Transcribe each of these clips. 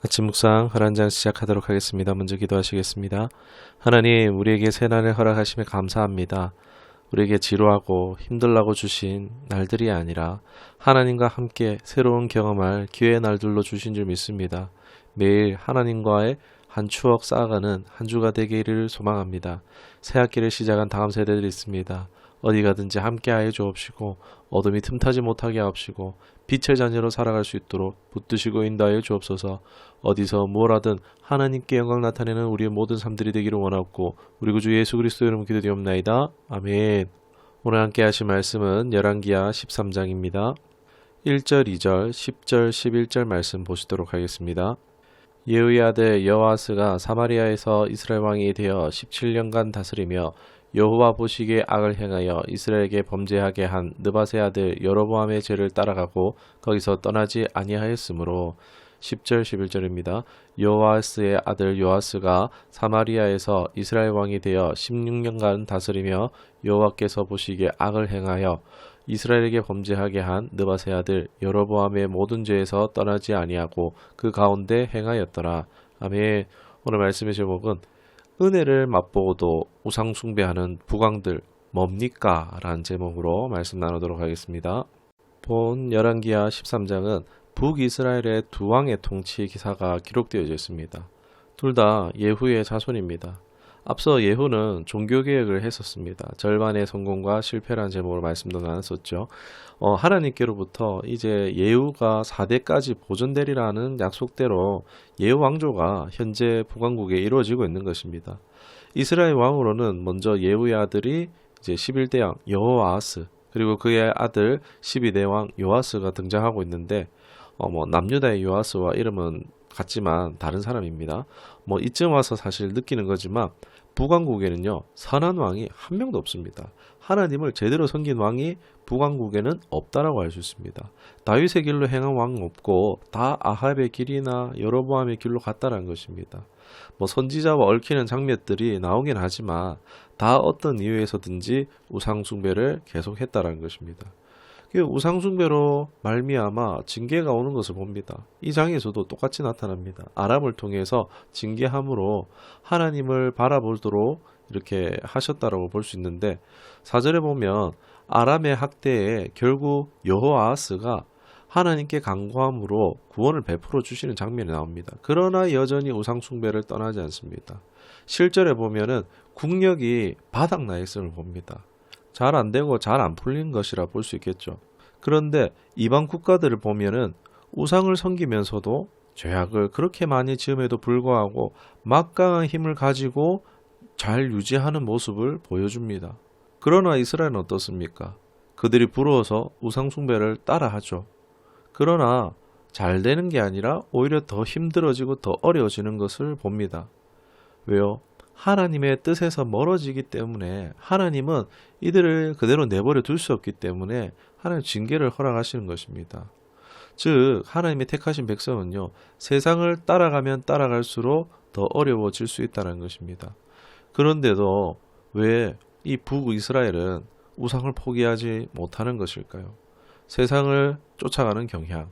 아침 묵상 하란장 시작하도록 하겠습니다. 먼저 기도하시겠습니다. 하나님, 우리에게 새날을 허락하심에 감사합니다. 우리에게 지루하고 힘들라고 주신 날들이 아니라 하나님과 함께 새로운 경험할 기회의 날들로 주신 줄 믿습니다. 매일 하나님과의 한 추억 쌓아가는 한 주가 되기를 소망합니다. 새 학기를 시작한 다음 세대들이 있습니다. 어디 가든지 함께하여 주옵시고 어둠이 틈타지 못하게 하옵시고 빛의 자녀로 살아갈 수 있도록 붙드시고 인도하여 주옵소서. 어디서 뭘 하든 하나님께 영광 나타내는 우리의 모든 삶들이 되기를 원하옵고 우리 구주 예수 그리스도 이름 기도드리옵나이다. 아멘. 오늘 함께 하실 말씀은 열왕기하 13장입니다. 1절, 2절, 10절, 11절 말씀 보시도록 하겠습니다. 예후의 아들 여호아스가 사마리아에서 이스라엘 왕이 되어 17년간 다스리며 여호와 보시기에 악을 행하여 이스라엘에게 범죄하게 한 느밧의 아들 여로보암의 죄를 따라가고 거기서 떠나지 아니하였으므로 10절 11절입니다. 여호아스의 아들 요아스가 사마리아에서 이스라엘 왕이 되어 16년간 다스리며 여호와께서 보시기에 악을 행하여 이스라엘에게 범죄하게 한 느밧의 아들 여로보암의 모든 죄에서 떠나지 아니하고 그 가운데 행하였더라. 아멘. 오늘 말씀의 제목은 은혜를 맛보고도 우상 숭배하는 북왕들 뭡니까? 라는 제목으로 말씀 나누도록 하겠습니다. 본 열왕기하 13장은 북이스라엘의 두 왕의 통치 기사가 기록되어 있습니다. 둘 다 예후의 자손입니다. 앞서 예후는 종교개혁을 했었습니다. 절반의 성공과 실패라는 제목으로 말씀도 나눴었죠. 하나님께로부터 이제 예후가 4대까지 보존되리라는 약속대로 예후 왕조가 현재 북왕국에 이루어지고 있는 것입니다. 이스라엘 왕으로는 먼저 예후의 아들이 이제 11대 왕 여호아스 그리고 그의 아들 12대 왕 요아스가 등장하고 있는데 남유다의 요아스와 이름은 같지만 다른 사람입니다. 이쯤 와서 사실 느끼는 거지만 북왕국에는요 선한 왕이 한 명도 없습니다. 하나님을 제대로 섬긴 왕이 북왕국에는 없다라고 할 수 있습니다. 다윗의 길로 행한 왕은 없고 다 아합의 길이나 여로보암의 길로 갔다라는 것입니다. 선지자와 얽히는 장면들이 나오긴 하지만 다 어떤 이유에서든지 우상 숭배를 계속했다라는 것입니다. 우상숭배로 말미암아 징계가 오는 것을 봅니다. 이 장에서도 똑같이 나타납니다. 아람을 통해서 징계함으로 하나님을 바라보도록 이렇게 하셨다라고 볼 수 있는데 4절에 보면 아람의 학대에 결국 여호아하스가 하나님께 간구함으로 구원을 베풀어 주시는 장면이 나옵니다. 그러나 여전히 우상숭배를 떠나지 않습니다. 실절에 보면은 국력이 바닥나 있음을 봅니다. 잘 안 되고 잘 안 풀린 것이라 볼 수 있겠죠. 그런데 이방 국가들을 보면은 우상을 섬기면서도 죄악을 그렇게 많이 지음에도 불구하고 막강한 힘을 가지고 잘 유지하는 모습을 보여줍니다. 그러나 이스라엘은 어떻습니까? 그들이 부러워서 우상 숭배를 따라하죠. 그러나 잘 되는 게 아니라 오히려 더 힘들어지고 더 어려워지는 것을 봅니다. 왜요? 하나님의 뜻에서 멀어지기 때문에 하나님은 이들을 그대로 내버려 둘 수 없기 때문에 하나님 징계를 허락하시는 것입니다. 즉 하나님의 택하신 백성은요 세상을 따라가면 따라갈수록 더 어려워질 수 있다는 것입니다. 그런데도 왜 이 북이스라엘은 우상을 포기하지 못하는 것일까요? 세상을 쫓아가는 경향,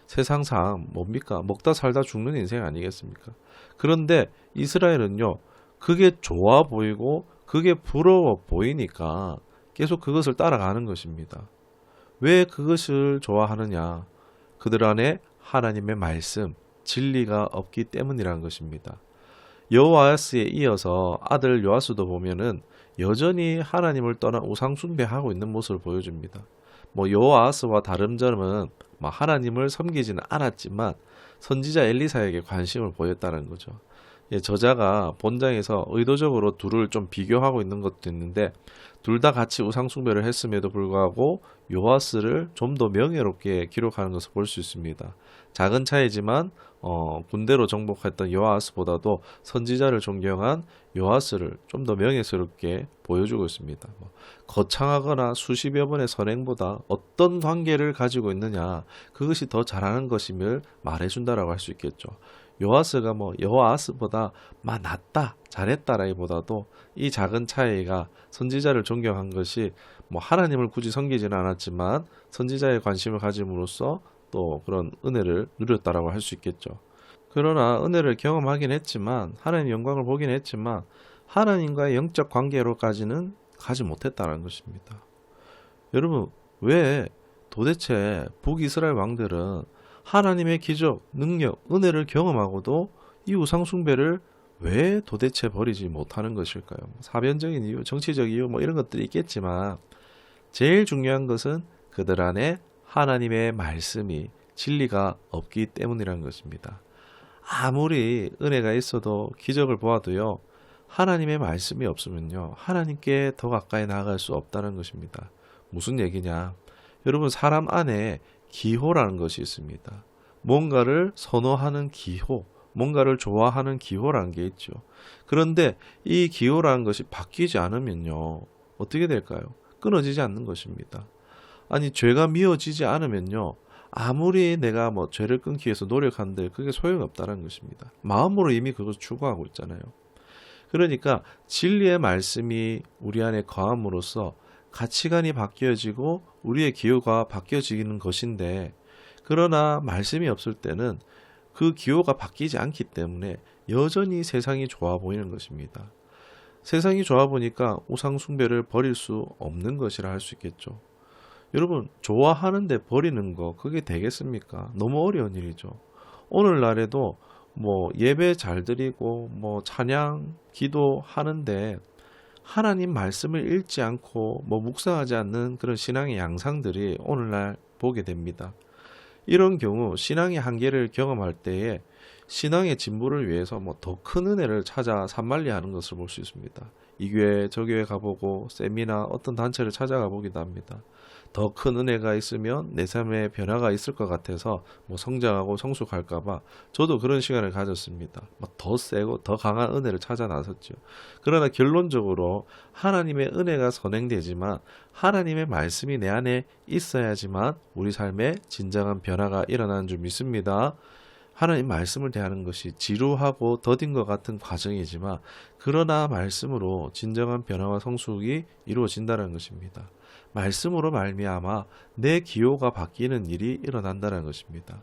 세상상 뭡니까? 먹다 살다 죽는 인생 아니겠습니까? 그런데 이스라엘은요 그게 좋아 보이고 그게 부러워 보이니까 계속 그것을 따라가는 것입니다. 왜 그것을 좋아하느냐? 그들 안에 하나님의 말씀, 진리가 없기 때문이라는 것입니다. 여호아스에 이어서 아들 요아스도 보면은 여전히 하나님을 떠나 우상 숭배하고 있는 모습을 보여줍니다. 여호아스와 다른 점은 하나님을 섬기지는 않았지만 선지자 엘리사에게 관심을 보였다는 거죠. 저자가 본장에서 의도적으로 둘을 좀 비교하고 있는 것도 있는데 둘 다 같이 우상 숭배를 했음에도 불구하고 요아스를 좀 더 명예롭게 기록하는 것을 볼 수 있습니다. 작은 차이지만 군대로 정복했던 요아스보다도 선지자를 존경한 요아스를 좀 더 명예스럽게 보여주고 있습니다. 거창하거나 수십여 번의 선행보다 어떤 관계를 가지고 있느냐 그것이 더 잘하는 것임을 말해준다라고 할 수 있겠죠. 요아스가 여호아스보다 낫다 잘했다라기보다도 이 작은 차이가 선지자를 존경한 것이 하나님을 굳이 섬기지는 않았지만 선지자의 관심을 가짐으로써 또 그런 은혜를 누렸다라고 할 수 있겠죠. 그러나 은혜를 경험하긴 했지만 하나님 영광을 보긴 했지만 하나님과의 영적 관계로까지는 가지 못했다는 것입니다. 여러분, 왜 도대체 북이스라엘 왕들은 하나님의 기적, 능력, 은혜를 경험하고도 이 우상 숭배를 왜 도대체 버리지 못하는 것일까요? 사변적인 이유, 정치적 이유 뭐 이런 것들이 있겠지만 제일 중요한 것은 그들 안에 하나님의 말씀이 진리가 없기 때문이라는 것입니다. 아무리 은혜가 있어도 기적을 보아도요. 하나님의 말씀이 없으면요. 하나님께 더 가까이 나아갈 수 없다는 것입니다. 무슨 얘기냐? 여러분 사람 안에 기호라는 것이 있습니다. 뭔가를 선호하는 기호, 뭔가를 좋아하는 기호라는 게 있죠. 그런데 이 기호라는 것이 바뀌지 않으면요. 어떻게 될까요? 끊어지지 않는 것입니다. 아니 죄가 미워지지 않으면요. 아무리 내가 뭐 죄를 끊기 위해서 노력하는데 그게 소용이 없다는 것입니다. 마음으로 이미 그것을 추구하고 있잖아요. 그러니까 진리의 말씀이 우리 안에 거함으로써 가치관이 바뀌어지고 우리의 기호가 바뀌어지는 것인데 그러나 말씀이 없을 때는 그 기호가 바뀌지 않기 때문에 여전히 세상이 좋아 보이는 것입니다. 세상이 좋아 보니까 우상 숭배를 버릴 수 없는 것이라 할 수 있겠죠. 여러분 좋아하는데 버리는 거 그게 되겠습니까? 너무 어려운 일이죠. 오늘날에도 뭐 예배 잘 드리고 뭐 찬양 기도하는데 하나님 말씀을 읽지 않고 뭐 묵상하지 않는 그런 신앙의 양상들이 오늘날 보게 됩니다. 이런 경우 신앙의 한계를 경험할 때에 신앙의 진보를 위해서 뭐 더 큰 은혜를 찾아 산만리하는 것을 볼 수 있습니다. 이 교회 저 교회 가보고 세미나 어떤 단체를 찾아가 보기도 합니다. 더 큰 은혜가 있으면 내 삶에 변화가 있을 것 같아서 뭐 성장하고 성숙할까봐 저도 그런 시간을 가졌습니다. 더 세고 더 강한 은혜를 찾아 나섰죠. 그러나 결론적으로 하나님의 은혜가 선행되지만 하나님의 말씀이 내 안에 있어야지만 우리 삶에 진정한 변화가 일어나는 줄 믿습니다. 하나님 말씀을 대하는 것이 지루하고 더딘 것 같은 과정이지만 그러나 말씀으로 진정한 변화와 성숙이 이루어진다는 것입니다. 말씀으로 말미암아 내 기호가 바뀌는 일이 일어난다는 것입니다.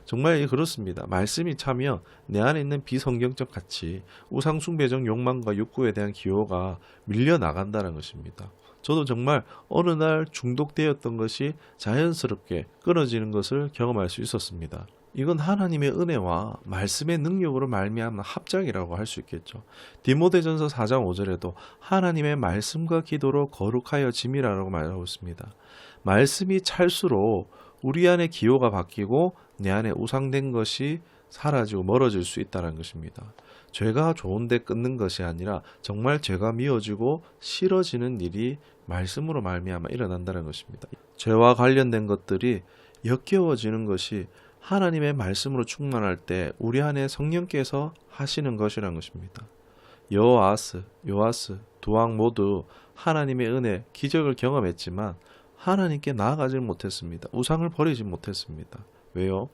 정말 그렇습니다. 말씀이 차면 내 안에 있는 비성경적 가치, 우상숭배적 욕망과 욕구에 대한 기호가 밀려나간다는 것입니다. 저도 정말 어느 날 중독되었던 것이 자연스럽게 끊어지는 것을 경험할 수 있었습니다. 이건 하나님의 은혜와 말씀의 능력으로 말미암은 합작이라고 할 수 있겠죠. 디모데전서 4장 5절에도 하나님의 말씀과 기도로 거룩하여 짐이라고 말하고 있습니다. 말씀이 찰수록 우리 안에 기호가 바뀌고 내 안에 우상된 것이 사라지고 멀어질 수 있다는 것입니다. 죄가 좋은데 끊는 것이 아니라 정말 죄가 미워지고 싫어지는 일이 말씀으로 말미암아 일어난다는 것입니다. 죄와 관련된 것들이 역겨워지는 것이 하나님의 말씀으로 충만할 때 우리 안에 성령께서 하시는 것이라는 것입니다. 여호아스, 요아스 두 왕 모두 하나님의 은혜, 기적을 경험했지만 하나님께 나아가지 못했습니다. 우상을 버리지 못했습니다. 왜요?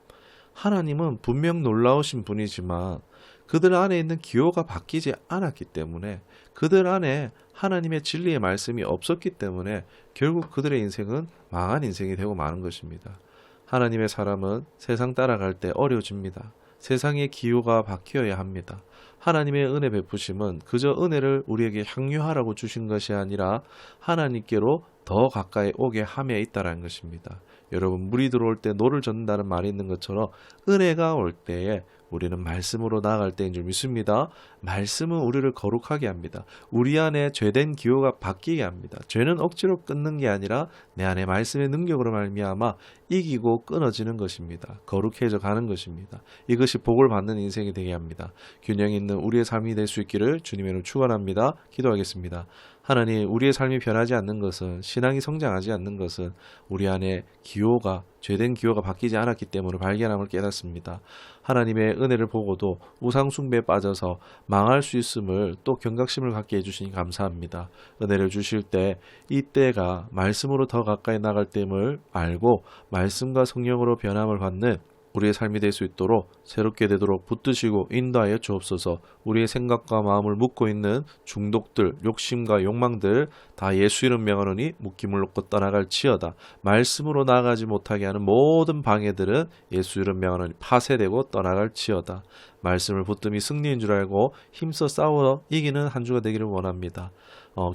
하나님은 분명 놀라우신 분이지만 그들 안에 있는 기호가 바뀌지 않았기 때문에 그들 안에 하나님의 진리의 말씀이 없었기 때문에 결국 그들의 인생은 망한 인생이 되고 마는 것입니다. 하나님의 사람은 세상 따라갈 때 어려워집니다. 세상의 기호가 바뀌어야 합니다. 하나님의 은혜 베푸심은 그저 은혜를 우리에게 향유하라고 주신 것이 아니라 하나님께로 더 가까이 오게 함에 있다는 것입니다. 여러분 물이 들어올 때 노를 젓는다는 말이 있는 것처럼 은혜가 올 때에 우리는 말씀으로 나아갈 때인 줄 믿습니다. 말씀은 우리를 거룩하게 합니다. 우리 안에 죄된 기호가 바뀌게 합니다. 죄는 억지로 끊는 게 아니라 내 안에 말씀의 능력으로 말미암아 이기고 끊어지는 것입니다. 거룩해져 가는 것입니다. 이것이 복을 받는 인생이 되게 합니다. 균형 있는 우리의 삶이 될 수 있기를 주님의 이름으로 축원합니다. 기도하겠습니다. 하나님, 우리의 삶이 변하지 않는 것은, 신앙이 성장하지 않는 것은 우리 안에 기호가, 죄된 기호가 바뀌지 않았기 때문에 발견함을 깨닫습니다. 하나님의 은혜를 보고도 우상숭배에 빠져서 망할 수 있음을 또 경각심을 갖게 해주시니 감사합니다. 은혜를 주실 때 이때가 말씀으로 더 가까이 나갈 때임을 알고 말씀과 성령으로 변함을 받는 우리의 삶이 될 수 있도록 새롭게 되도록 붙드시고 인도하여 주옵소서. 우리의 생각과 마음을 묶고 있는 중독들, 욕심과 욕망들 다 예수 이름 명하노니 묶임을 놓고 떠나갈지어다. 말씀으로 나아가지 못하게 하는 모든 방해들은 예수 이름 명하노니 파쇄되고 떠나갈지어다. 말씀을 붙듦이 승리인 줄 알고 힘써 싸워 이기는 한 주가 되기를 원합니다.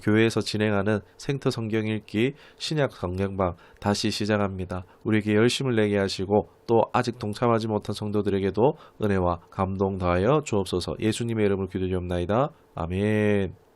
교회에서 진행하는 생터 성경 읽기 신약 성경방 다시 시작합니다. 우리에게 열심을 내게 하시고 또 아직 동참하지 못한 성도들에게도 은혜와 감동 더하여 주옵소서. 예수님의 이름을 기도드리옵나이다. 아멘.